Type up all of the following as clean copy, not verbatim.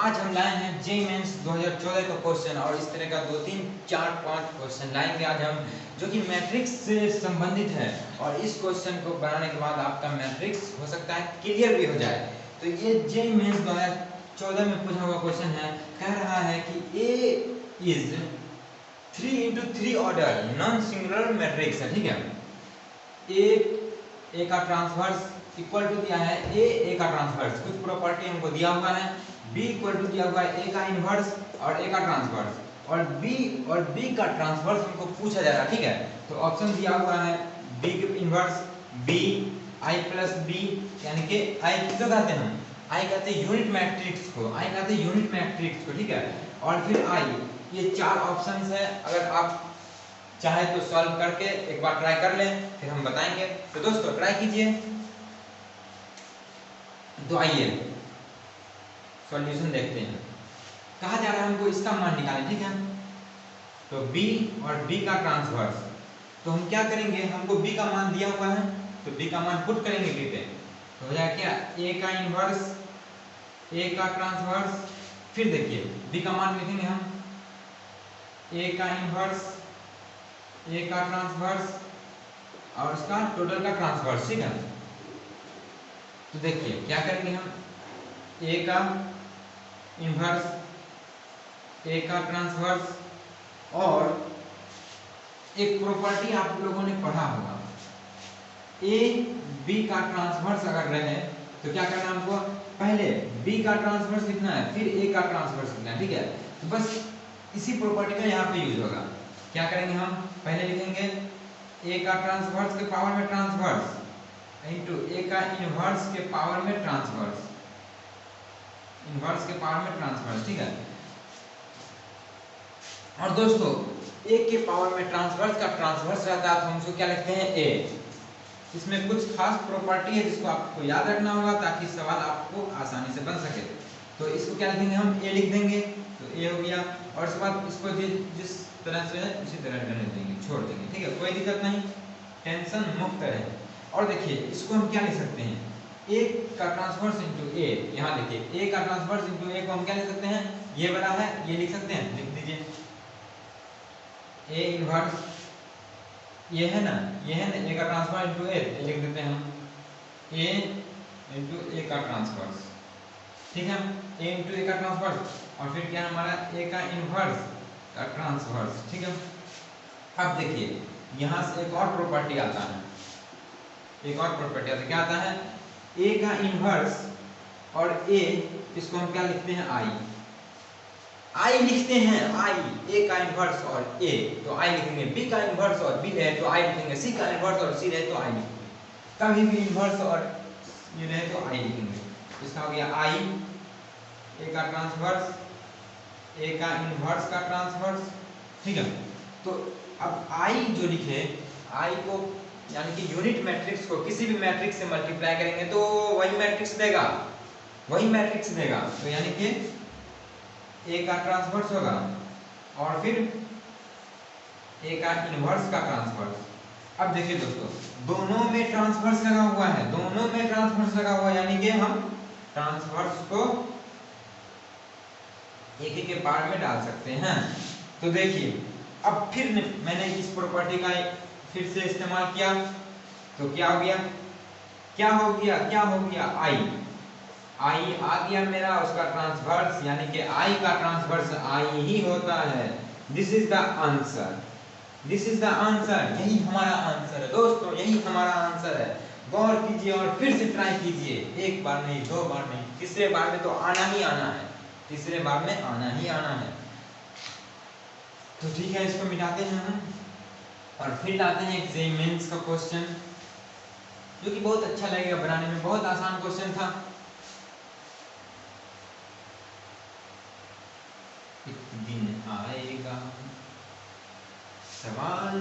आज हम लाए हैं जेईई मेंस 2014 का क्वेश्चन और इस तरह का 2 3 4 5 क्वेश्चन लाएंगे आज हम, जो कि मैट्रिक्स से संबंधित है। और इस क्वेश्चन को बनाने के बाद आपका मैट्रिक्स हो सकता है क्लियर भी हो जाए। तो ये जेईई मेंस 2014 में पूछा हुआ क्वेश्चन है। कह रहा है कि A is 3x3 order non singular matrix है, ठीक है। ए का ट्रांसवर्स इक्वल टू दिया है ए का ट्रांसवर्स, कुछ प्रॉपर्टी हमको दिया हुआ है। बी इक्वल टू दिया हुआ है ए का इनवर्स और ए का ट्रांसवर्स, और बी का ट्रांसवर्स हमको पूछा जा रहा है, ठीक है। तो ऑप्शन दिया हुआ है बी के inverse B I plus B, यानी कि आई किसको कहते हैं हम, आई कहते हैं यूनिट मैट्रिक्स को, आई कहते हैं यूनिट मैट्रिक्स को, ठीक है। और फिर आई, ये चार ऑप्शंस है। अगर आप चाहे तो सॉल्व करके एक बार ट्राई कर लें, फिर हम बताएंगे। तो दोस्तों ट्राई कीजिए। तो आइए सॉल्यूशन देखते हैं। कहा जा रहा है हमको इसका मान निकालें, ठीक है। तो b और b का ट्रांसवर्स, तो हम क्या करेंगे, हमको b का मान दिया हुआ है तो b का मान पुट करेंगे b पे, तो हो जाएगा क्या a का इनवर्स a का ट्रांसवर्स। फिर देखिए b का मान लिखेंगे हम a का इनवर्स a का ट्रांसवर्स और उसका टोटल का ट्रांसवर्स, ठीक है। तो देखिए क्या करेंगे हम, a का इनवर्स a का ट्रांसवर्स, और एक प्रॉपर्टी आप लोगों ने पढ़ा होगा, a b का ट्रांसवर्स अगर रहे तो क्या करना है हमको, पहले b का ट्रांसवर्स लिखना है फिर a का ट्रांसवर्स लिखना है, ठीक है। तो बस इसी प्रॉपर्टी का यहाँ पे यूज होगा। क्या करेंगे हम, पहले लिखेंगे a का ट्रांसवर्स के पावर में ट्रांसवर्स इनटू a का इनवर्स के पावर में ट्रांसवर्स, इनवर्स के पावर में ट्रांसवर्स, ठीक है। और दोस्तों a के पावर में ट्रांसवर्स का ट्रांसवर्स रहता है तो हम इसको क्या लिखते हैं a। इसमें कुछ खास प्रॉपर्टी है जिसको आपको याद रखना होगा ताकि सवाल आपको आसानी से बन सके। तो इसको क्या लिखेंगे हम, a लिख देंगे, तो a हो गया। और उसके बाद इसको जिस तरह से है उसी तरह रहने देंगे, छोड़ देंगे, ठीक है, कोई दिक्कत नहीं, टेंशन मुक्त रहे। और देखिए इसको हम क्या लिख सकते हैं, a का ट्रांसवर्स इनटू a, यहाँ देखिए a का ट्रांसवर्स इनटू a को हम क्या लिख सकते हैं, ये वाला है, ये लिख सकते हैं, लिख दीजिए a इनवर्स, ये है ना, ये है ना a का ट्रांसफर इनटू a, लिख देते हैं हम a इनटू a का ट्रांसवर्स, ठीक है, a इनटू a का ट्रांसवर्स, और फिर क्या हमारा a का इनवर्स का ट्रांसवर्स, ठीक है। अब देखिए यहाँ से एक और प्रॉपर्टी आता है, एक और प्रॉपर्टी आता है, क्या आता है, a का इनवर्स और a, इसको हम क्या लिखते हैं आई लिखते हैं, a का इनवर्स और a, तो आई लिखेंगे, b का इनवर्स और b रहे तो आई लिखेंगे, c का इनवर्स और c रहे तो आई लिखेंगे, कभी भी इनवर्स और ये रहे तो आई लिखेंगे। इसका हो गया आई, a का ट्रांसवर्स, a का इनवर्स का ट्रांसवर्स, ठीक है। तो अब आई जो लिखे, आई को यानी कि यूनिट मैट्रिक्स को किसी भी मैट्रिक्स से मल्टीप्लाई करेंगे तो वही मैट्रिक्स देगा, वही मैट्रिक्स देगा। तो यानी कि a का ट्रांसवर्स होगा और फिर a का इनवर्स का ट्रांसवर्स। अब देखिए दोस्तों दोनों में ट्रांसवर्स लगा हुआ है, दोनों में ट्रांसवर्स लगा हुआ है, यानी कि हम ट्रांसवर्स को एक एक के पार्ट में डाल सकते हैं। तो देखिए अब फिर मैंने इस प्रॉपर्टी का फिर से इस्तेमाल किया तो क्या हो गया, क्या हो गया, क्या हो गया, आई आ गया मेरा, उसका ट्रांसवर्स यानी कि आई का ट्रांसवर्स आई ही होता है। This is the answer, this is the answer, यही हमारा आंसर है दोस्तों, यही हमारा आंसर है। गौर कीजिए और फिर से ट्राई कीजिए, एक बार नहीं, दो बार नहीं, तीसरे बार में तो आना ही आना है, तीसरे बार में आना ही आना है। तो ठीक है, इसको मिटाते हैं हम और फिर लाते हैं एक जेईई मेंस का क्वेश्चन जो कि बहुत अच्छा लगेगा बनाने में, बहुत आसान क्वेश्चन था। एक दिन आएगा सवाल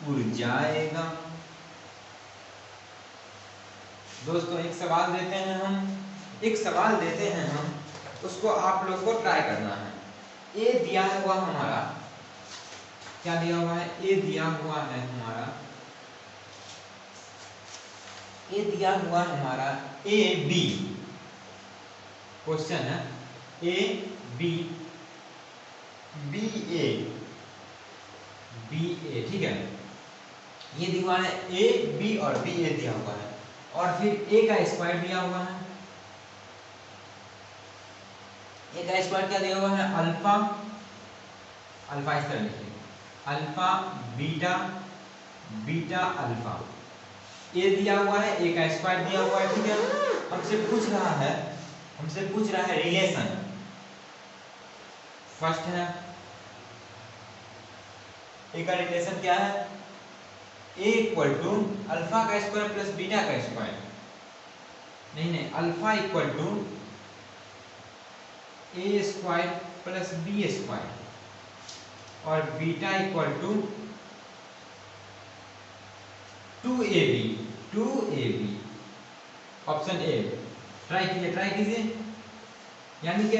उड़ जाएगा। दोस्तों एक सवाल देते हैं हम, एक सवाल देते हैं हम, उसको आप लोग को ट्राई करना है। ए दिया हुआ हमारा, क्या दिया हुआ है, ए दिया हुआ है हमारा, ए दिया हुआ हमारा ए बी क्वेश्चन है, A B B A B A, ठीक है। ये दिया है ए बी और बी ए दिया हुआ है, और फिर ए का स्क्वायर दिया हुआ है। ए का स्क्वायर क्या दिया हुआ है, अल्फा, अल्फा इस तरह लिखिए, अल्फा बीटा बीटा अल्फा। ए दिया हुआ है, ए का स्क्वायर दिया हुआ है, ठीक है। हमसे पूछ रहा है रिलेशन। फर्स्ट है ए का रिलेशन क्या है, ए इक्वल टू अल्फा का स्क्वायर प्लस बीटा का स्क्वायर, नहीं alpha equal to A square plus B square और beta equal to 2ab। Option A try कीजिए, यानी कि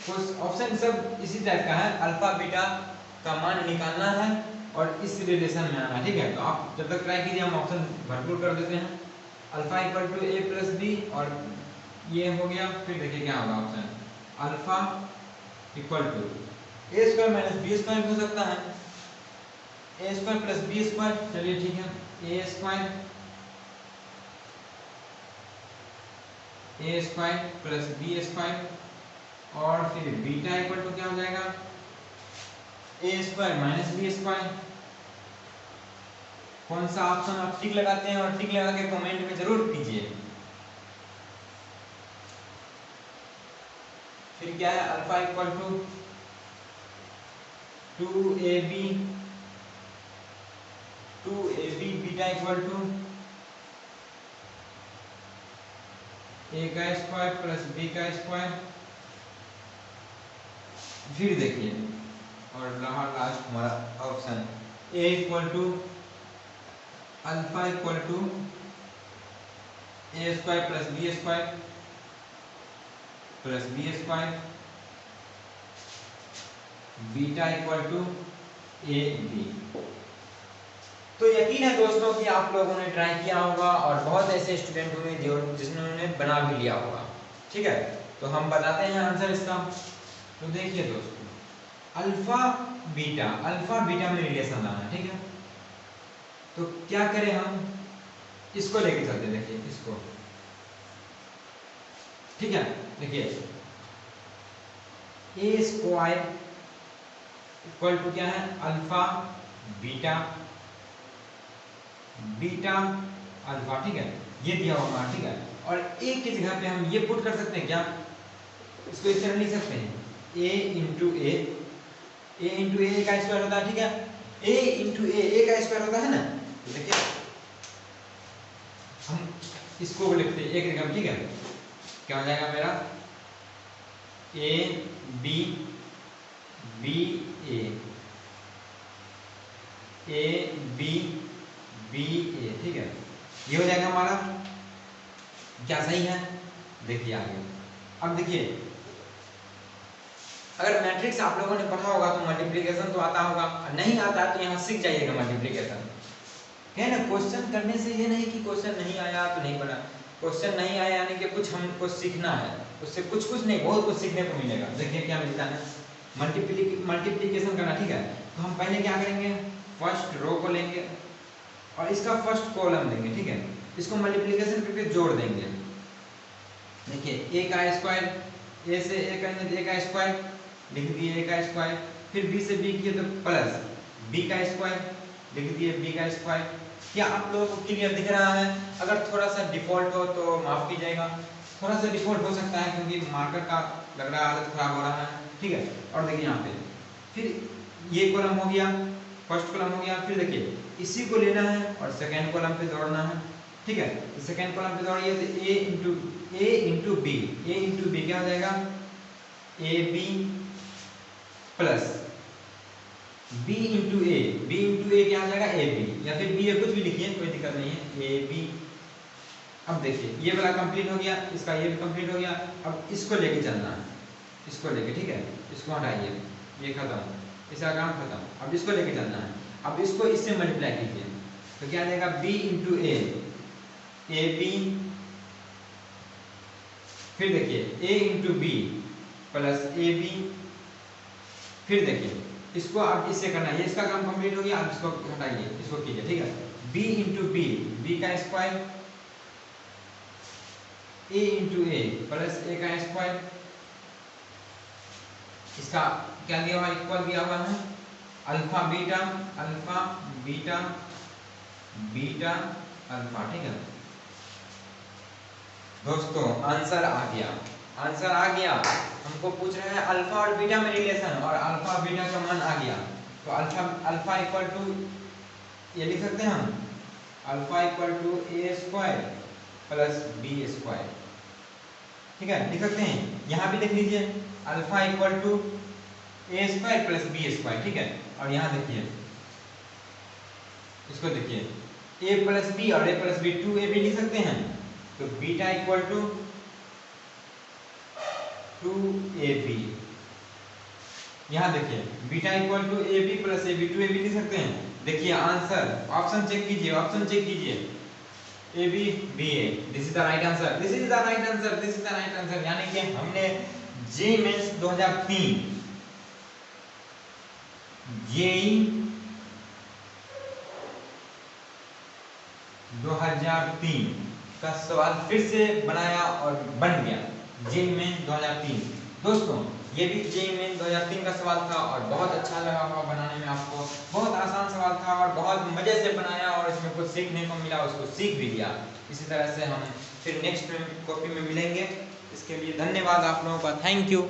कुछ ऑप्शन सब इसी टाइप का है, अल्फा बीटा का मान निकालना है और इस रिलेशन में आना, ठीक है। तो आप जब तक ट्राई कीजिए, हम ऑप्शन भरपूर कर देते हैं। Alpha equal to A plus B और ये हो गया, फिर देखिए क्या होगा option, alpha equal to A square minus B square हो सकता है, A square plus B square, चलिए ठीक है, A square plus B square और फिर बीटा इक्वल टू क्या हो जाएगा, A square minus B square. कौन सा ऑप्शन आप टिक लगाते हैं, और टिक लगा के कमेंट में जरूर कीजिए। फिर क्या है, alpha equal to 2ab beta equal to A का स्क्वायर प्लस बी का स्क्वायर। फिर देखिए, और लास्ट हमारा option A equal to alpha equal to A square plus B square beta equal to A B. तो यकीन है दोस्तों कि आप लोगों ने ट्राई किया होगा और बहुत ऐसे स्टूडेंट होंगे जिन्होंने बना भी लिया होगा, ठीक है। तो हम बताते हैं आंसर इसका। तो देखिए दोस्तों, अल्फा बीटा में रिलेशन लाना है, ठीक है। तो क्या करें, हम इसको लेके चलते हैं, देखिए इसको, ठीक है। देखिए ए स्क्वायर इक्वल टू क्या है, अल्फा बीटा अल्फा, ठीक है, ये दिया होगा, ठीक है। और ए की जगह पे हम ये पुट कर सकते हैं क्या, इसको इस तरह लिख सकते हैं, ए इंटू ए का स्क्वायर होता है, ठीक है। ए इंटू ए का स्क्वायर होता है ना, तो देखिए हम इसको लिखते हैं एक जगह, ठीक है। क्या हो जाएगा मेरा, ए बी ए, ठीक है। ये हो जाएगा हमारा, क्या सही है, देखिए आगे। अब देखिए, अगर मैट्रिक्स आप लोगों ने पढ़ा होगा तो मल्टीप्लिकेशन तो आता होगा, नहीं आता तो यहाँ सीख जाइएगा मल्टीप्लिकेशन, है ना। क्वेश्चन करने से ये नहीं कि क्वेश्चन नहीं आया तो नहीं पढ़ा, क्वेश्चन नहीं आया यानी कि कुछ हमको सीखना है, उससे कुछ नहीं बहुत कुछ सीखने को मिलेगा। देखिए क्या मिलता है, मल्टीप्लिकेशन करना, ठीक है। तो हम पहले क्या करेंगे, फर्स्ट रो को लेंगे और इसका फर्स्ट कॉलम लेंगे, ठीक है। इसको मल्टीप्लिकेशन करके जोड़ देंगे। देखिए ए का स्क्वायर, ए से ए करने ए का स्क्वायर लिख दिए, ए का स्क्वायर, फिर बी से बी किए तो प्लस बी का स्क्वायर लिख दिए, बी का स्क्वायर। क्या आप लोगों को क्लियर दिख रहा है? अगर थोड़ा सा डिफॉल्ट हो तो माफ कीजिएगा, थोड़ा सा डिफॉल्ट हो सकता है क्योंकि मार्कर का लग रहा है हालत खराब हो रहा है, ठीक है। और देखिए यहाँ पे फिर ये कॉलम हो गया, फर्स्ट कॉलम हो गया, फिर देखिए इसी को लेना है और सेकेंड कॉलम पे दौड़ना है, ठीक है। तो सेकेंड कॉलम पे दौड़िए तो ए इंटू बी क्या हो जाएगा, A B plus B into A क्या हो जाएगा, ए बी, या फिर बी ए कुछ भी लिखिए, कोई दिक्कत नहीं है, ए बी। अब देखिए ये वाला कंप्लीट हो गया, इसका ये भी कंप्लीट हो गया। अब इसको लेके चलना है, इसको लेके, ठीक है, इसको हटाइए, ये खत्म, इसका काम खत्म। अब इसको लेके चलना है, अब इसको इससे मल्टीप्लाई कीजिए तो क्या आ जाएगा, बी इंटू ए बी, फिर देखिए A into B plus A B, फिर देखिए इसको आप इससे करना है, ये इसका काम कंप्लीट हो गया, आप इसको हटाइए, इसको कीजिए, ठीक है। b इंटू बी, बी का square, a into A plus A का स्क्वायर, इसका क्या दिया हुआ, इक्वल दिया हुआ है alpha beta, alpha beta beta alpha, ठीक है दोस्तों। आंसर आ गया, आंसर आ गया। हमको पूछ रहे हैं अल्फा और बीटा में रिलेशन, और अल्फा बीटा का मान आ गया। तो अल्फा अल्फा इक्वल टू, ये लिख सकते हैं हम, alpha equal to A square plus B square, ठीक है लिख सकते हैं। यहाँ भी देख लीजिए alpha equal to A square plus B square, ठीक है। और यहाँ देखिए, इसको देखिए ए प्लस बी और ए प्लस बी, 2ab लिख सकते हैं। तो बीटा इक्वल टू 2ab, यहाँ देखिए beta equal to A B plus A B, 2ab लिख सकते हैं। देखिए आंसर, ऑप्शन चेक कीजिए, ऑप्शन चेक कीजिए, A B B A, this is the right answer, this is the right answer, this is the right answer. यानी कि हमने जे mains 2003, JEE 2003 का सवाल फिर से बनाया और बन गया, जेई मेन 2003। दोस्तों ये भी जेई मेन 2003 का सवाल था और बहुत अच्छा लगा होगा बनाने में आपको, बहुत आसान सवाल था और बहुत मजे से बनाया और इसमें कुछ सीखने को मिला, उसको सीख भी लिया। इसी तरह से हम फिर नेक्स्ट कॉपी में मिलेंगे। इसके लिए धन्यवाद आप लोगों का, थैंक यू।